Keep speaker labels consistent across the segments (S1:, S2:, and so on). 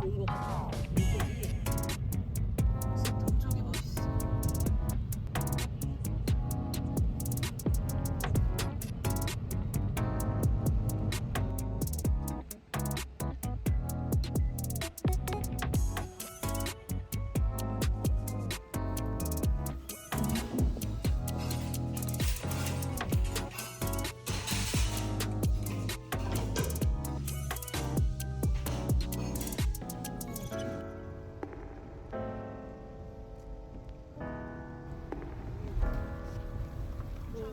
S1: 온 것 같아. 물고기.
S2: 동쪽이 멋있어.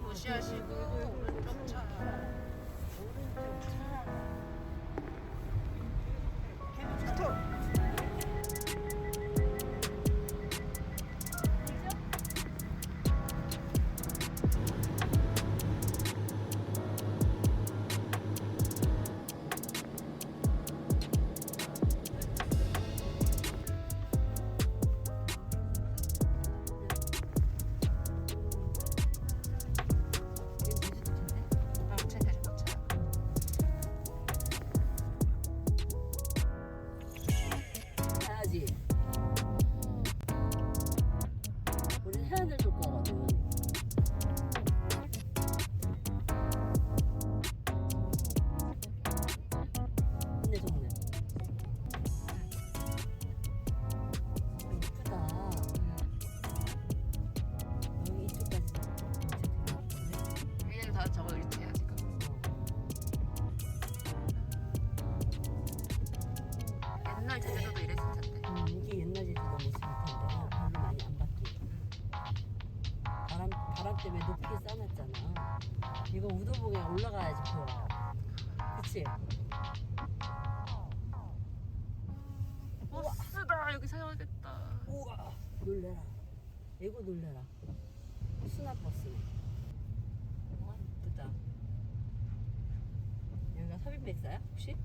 S2: 무시하시고 오른쪽 차.
S1: 오른쪽 차. 스톱. 가야지. 우린 해안을 볼 거거든. 근데 좋네. 이쁘다. 여기 이쪽까지
S2: 얘는 다 저거 이렇게야 지금. 옛날 제주도도 이랬을 텐데.
S1: 이게 옛날 제주도 모습일 텐데 별로 많이 안 바뀌고 바람 때문에 높게 쌓아놨잖아. 이거 우도봉에 올라가야지 보여. 그치?
S2: 버스다. 여기 사야겠다.
S1: 우와 놀래라. 이거 놀래라. 수납버스네. 이쁘다. 여기가 섭인백사야 혹시?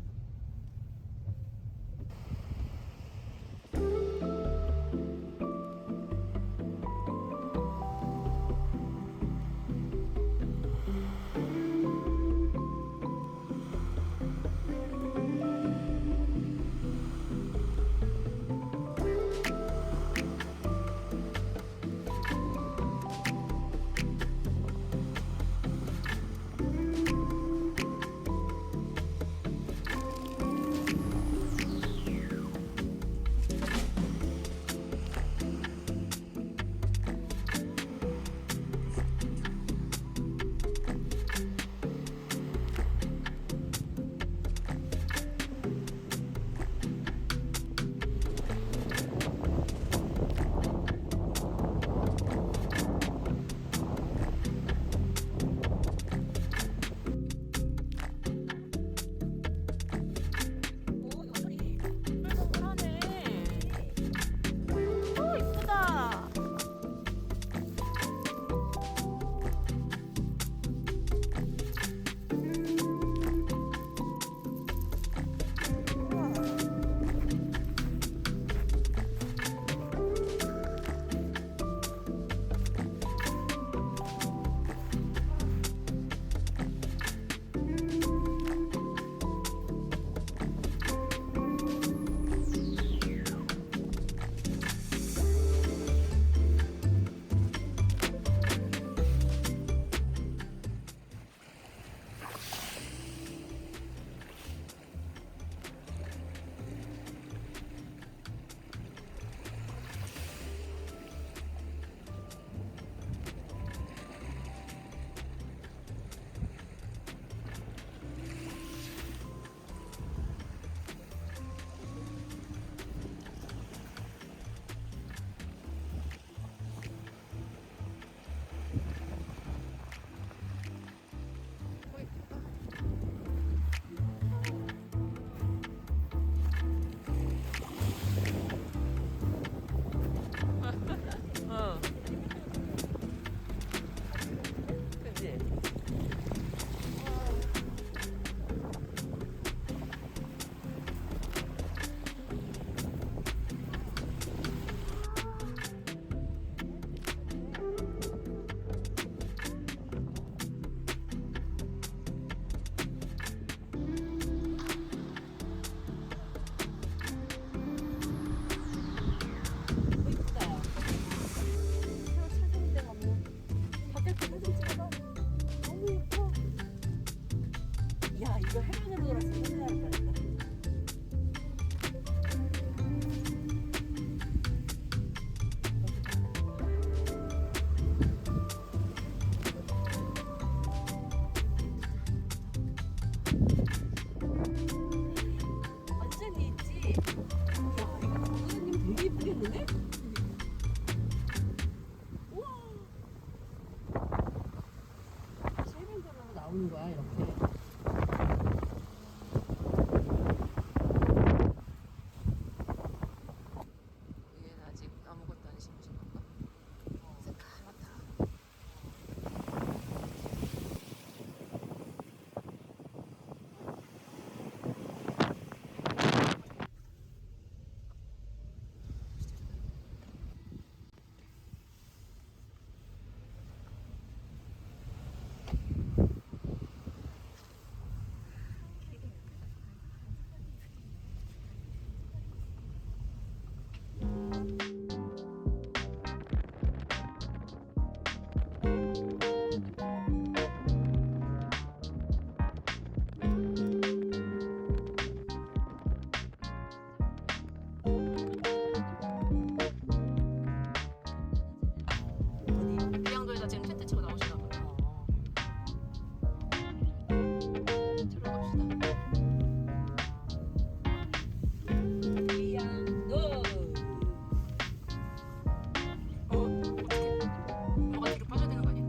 S1: 있는데? 우와. 세면대로 나오는 거야 이렇게.
S2: 얘는 아직 아무것도 안 심으신 건가? 새까맣다.
S1: 어디?
S2: 비양도에다 지금 텐트 치고 나오시나 봐. 들어갑시다.
S1: 비양도.
S2: 어떻게? 뭐가 뒤로 빠져야 되는 거 아니야?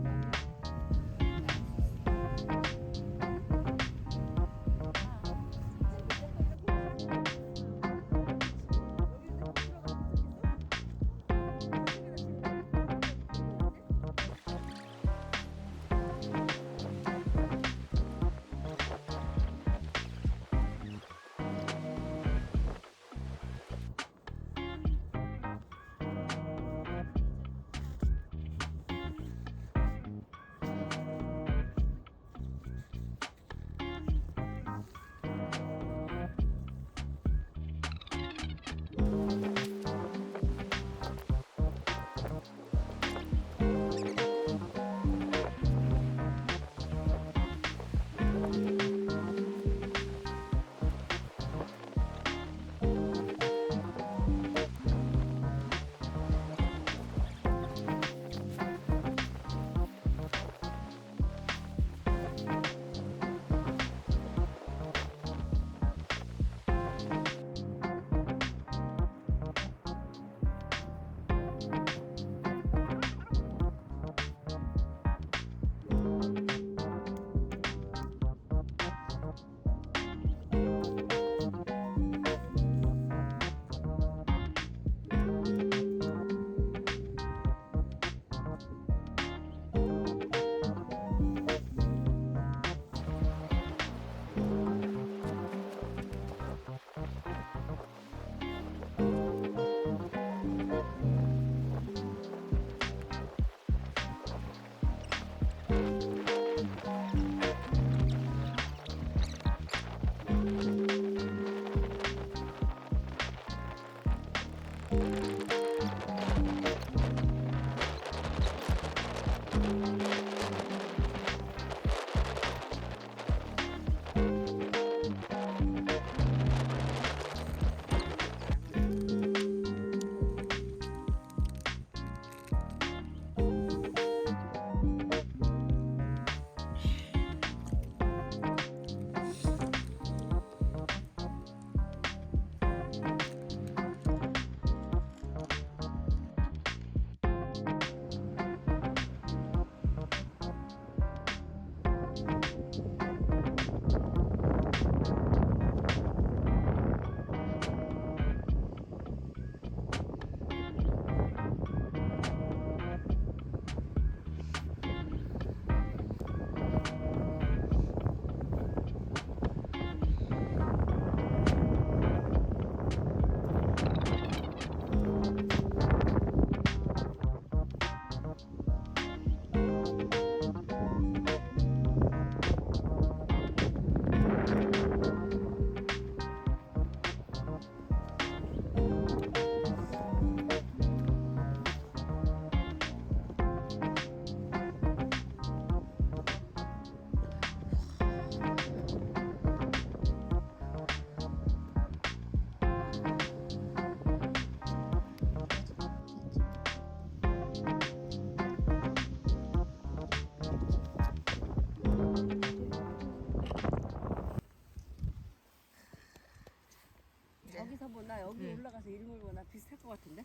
S1: 나 비슷할 것 같은데?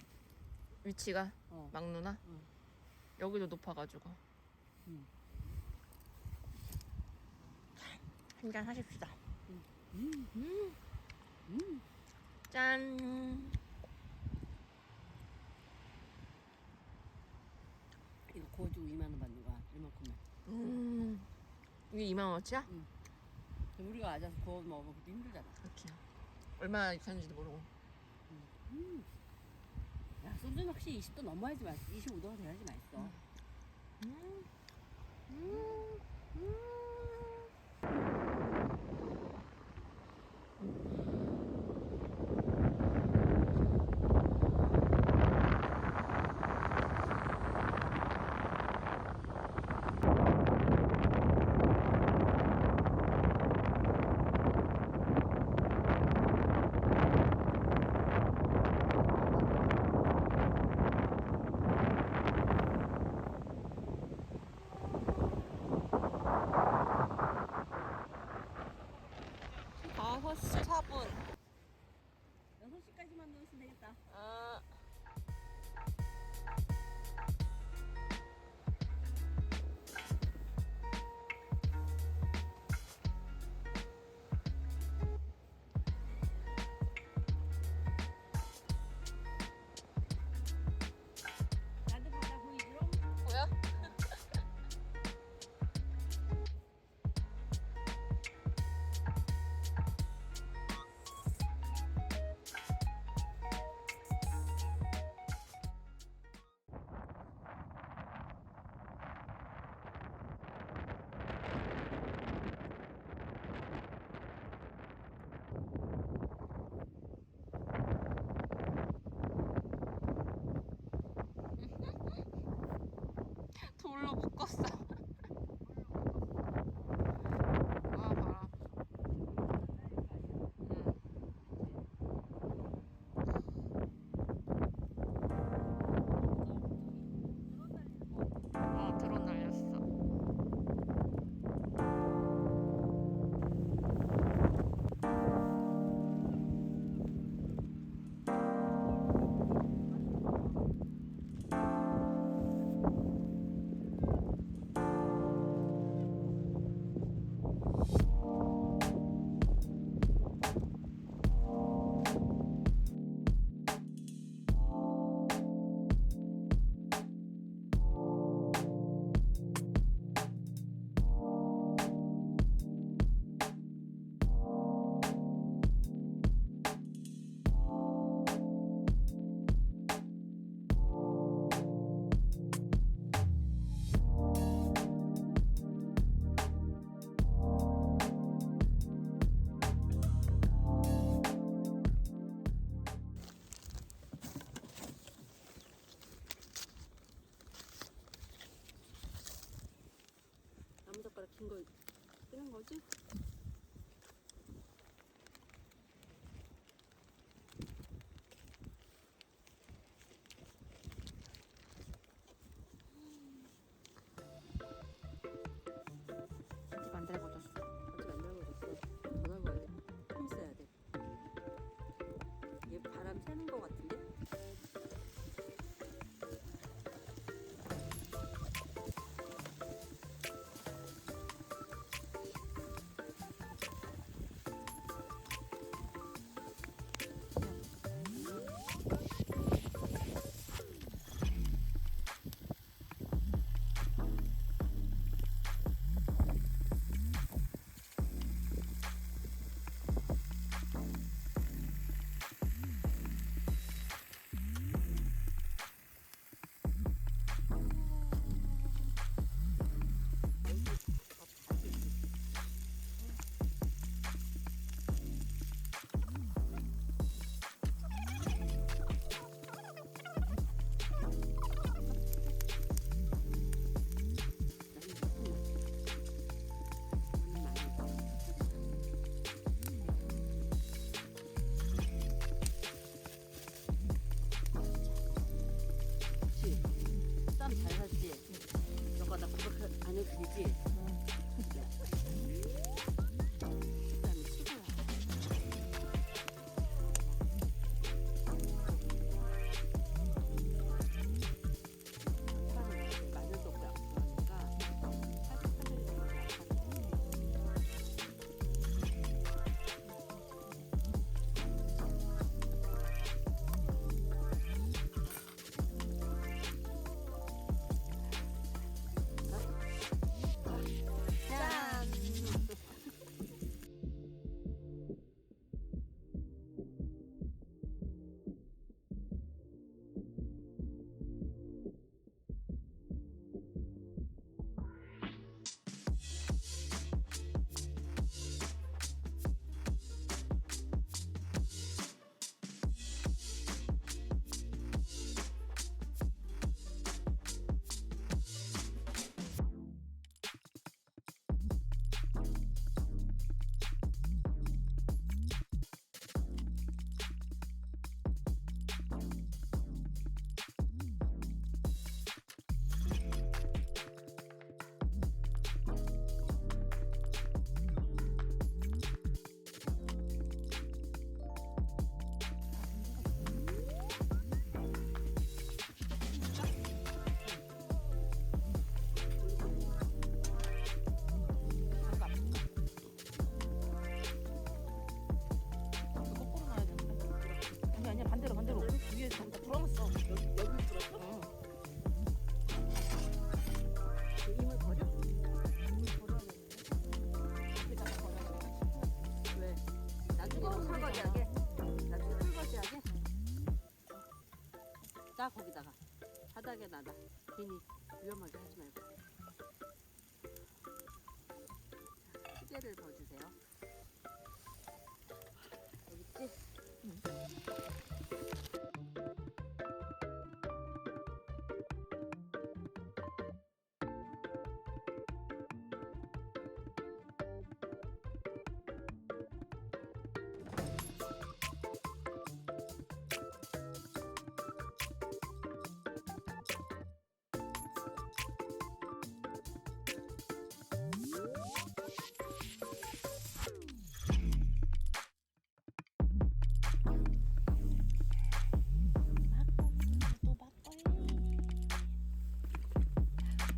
S2: 위치가
S1: 어.
S2: 막누나?
S1: 응.
S2: 여기도 높아가지고.
S1: 응.
S2: 한잔 하십시다.
S1: 음.
S2: 짠.
S1: 이거 구워주고 2만 원 받는 거야. 이만큼만.
S2: 이게 2만 원어치야?
S1: 우리가 앉아서 구워 먹어보기도 힘들잖아.
S2: 그렇지. 얼마나 익혔는지도 모르고.
S1: 야, 소주는 확실히 20도 넘어야지 맛있어. 25도가 돼야지 맛있어.
S2: 다섯 시 4분.
S1: 6시까지만 넣으면 되겠다.
S2: 아.
S1: 나도 바다 보이지롱?
S2: 뭐야? 돌로 묶었어. 와, 바람. 드론 날렸어.
S1: 나무젓가락 긴 거 뜨는 거지? 아직 안 달궈졌어. 아직 안 달궈졌어. 더 달궈야 돼. 힘 써야 돼. 얘 바람 새는 거 같은데? 안에 그리지? 그다음에 치고야. 놔 거기다가 바닥에 놔 괜히 위험하게 하지 말고. 자, 시계를 넣어주세요. 여기 있지?
S2: 또 막걸리.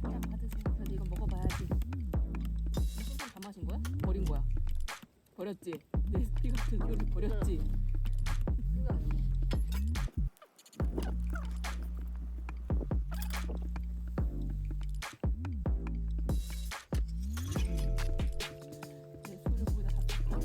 S2: 한잔 받으세요. 그래도 이건 먹어봐야지. 무슨 다 마신 거야? 버린 거야? 버렸지? 내 스피 같은 소리 버렸지?
S1: 이거 아니야.
S2: 내 술을 거기다 다 쳤다.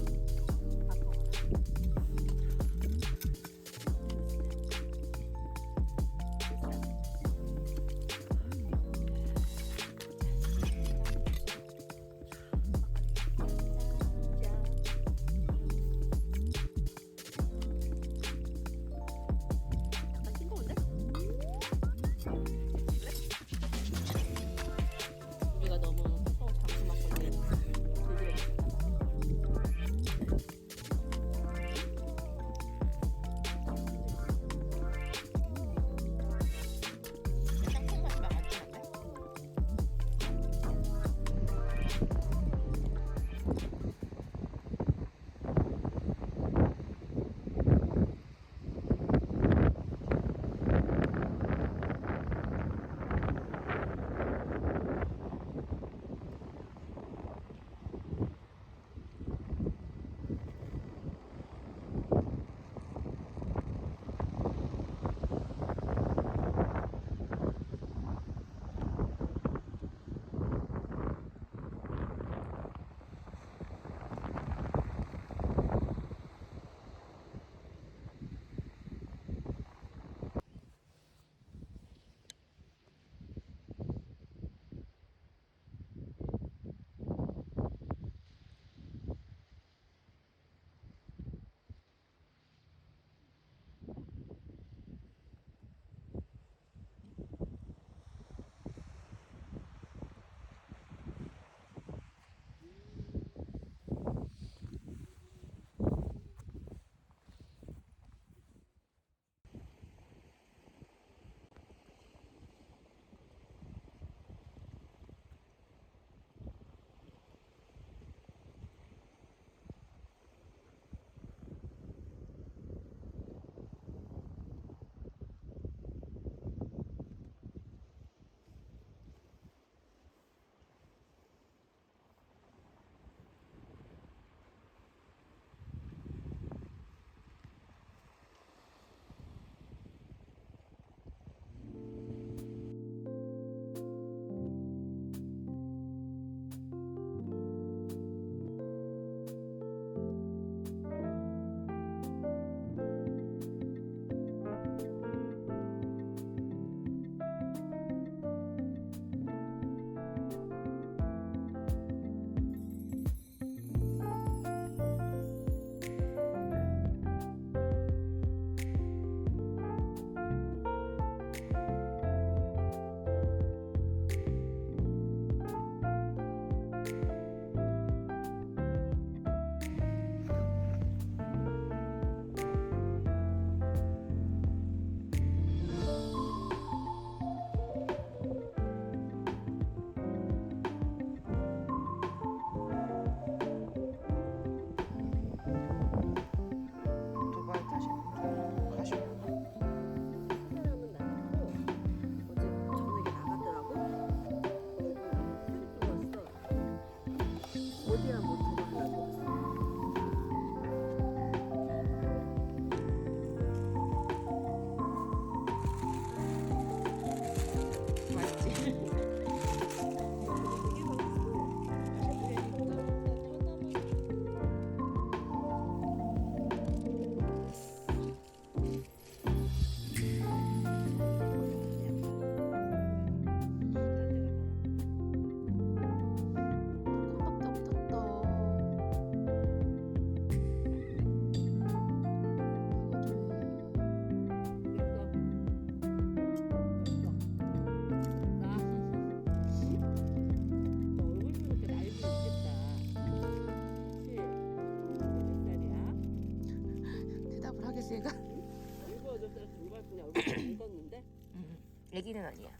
S2: 시간.
S1: 일곱 여덟 살 중반 그냥 얼굴 늙었는데.
S2: 애기는 아니야.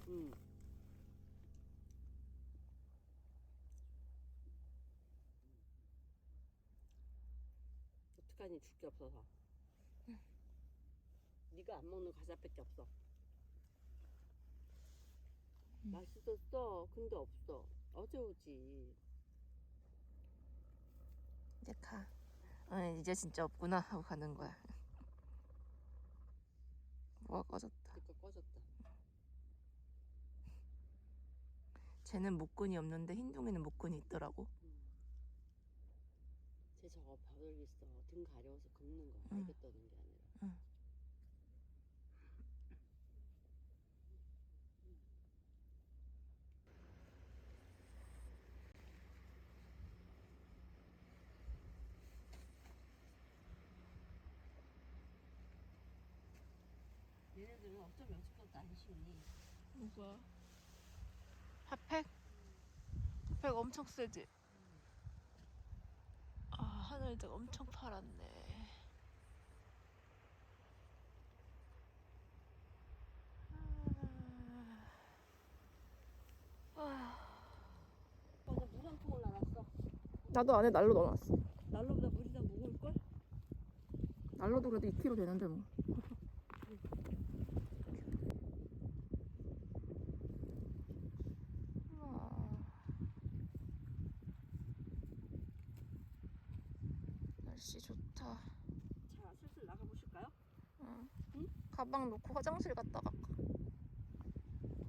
S1: 어떡하니 줄 게 없어서. 네가 안 먹는 과자밖에 없어. 맛있었어. 근데 없어. 어제 오지.
S2: 이제 가. 이제 진짜 없구나 하고 가는 거야. 뭐가 꺼졌다.
S1: 그러니까 꺼졌다.
S2: 쟤는 목끈이 없는데 흰둥이는 목끈이 있더라고.
S1: 쟤 저거 벼들 있어. 등 가려워서 긁는 거야.
S2: 응.
S1: 이게 떠는 게 아니라.
S2: 응.
S1: 얘네들은 어쩜 여지껏 안 쉬니?
S2: 뭐야? 핫팩? 핫팩 엄청 세지? 아, 하늘색 엄청 파랗네.
S1: 오늘 물 한 통을 나눴어.
S2: 나도 안에 난로 넣어놨어.
S1: 난로보다 물이 더 무거울걸?
S2: 난로도 그래도 2kg 되는데 뭐. 날씨 좋다.
S1: 자, 슬슬 나가보실까요?
S2: 응.
S1: 응?
S2: 가방 놓고 화장실 갔다 갈까?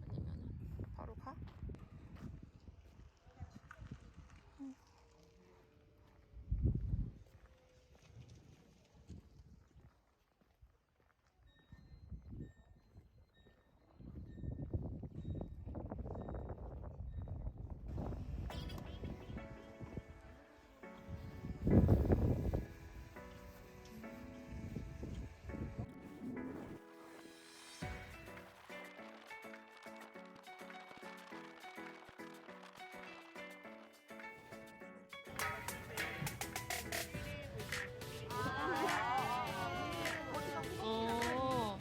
S2: 아니면은 바로 가? 응. 어.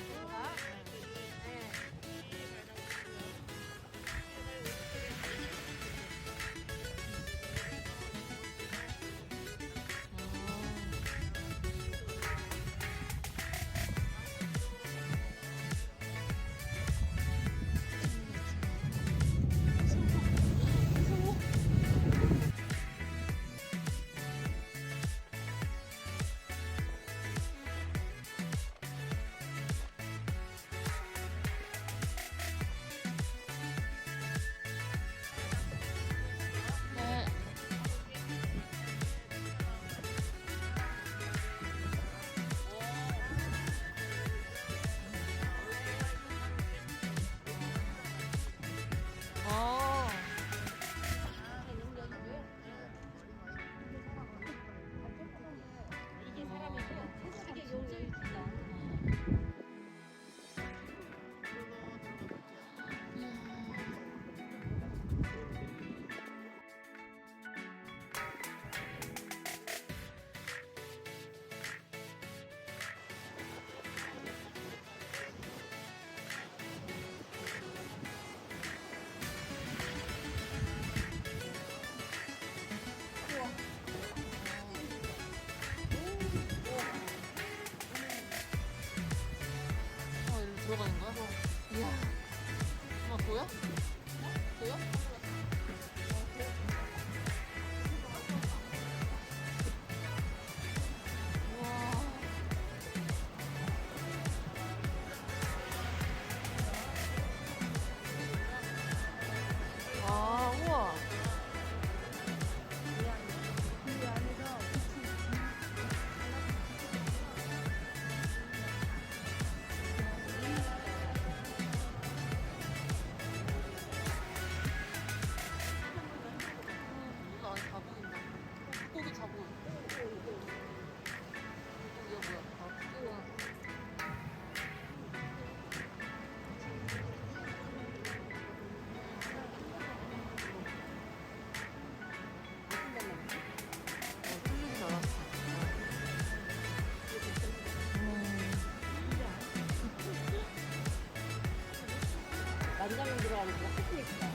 S2: 네. 어.
S1: 이게 사람이고 세식의 용이 있다.
S2: 일로 들어가는 거야? 이야. 엄마 보여? 보여? 우와. 아, 우와.
S1: 원자명 들어가는 그런 테크닉.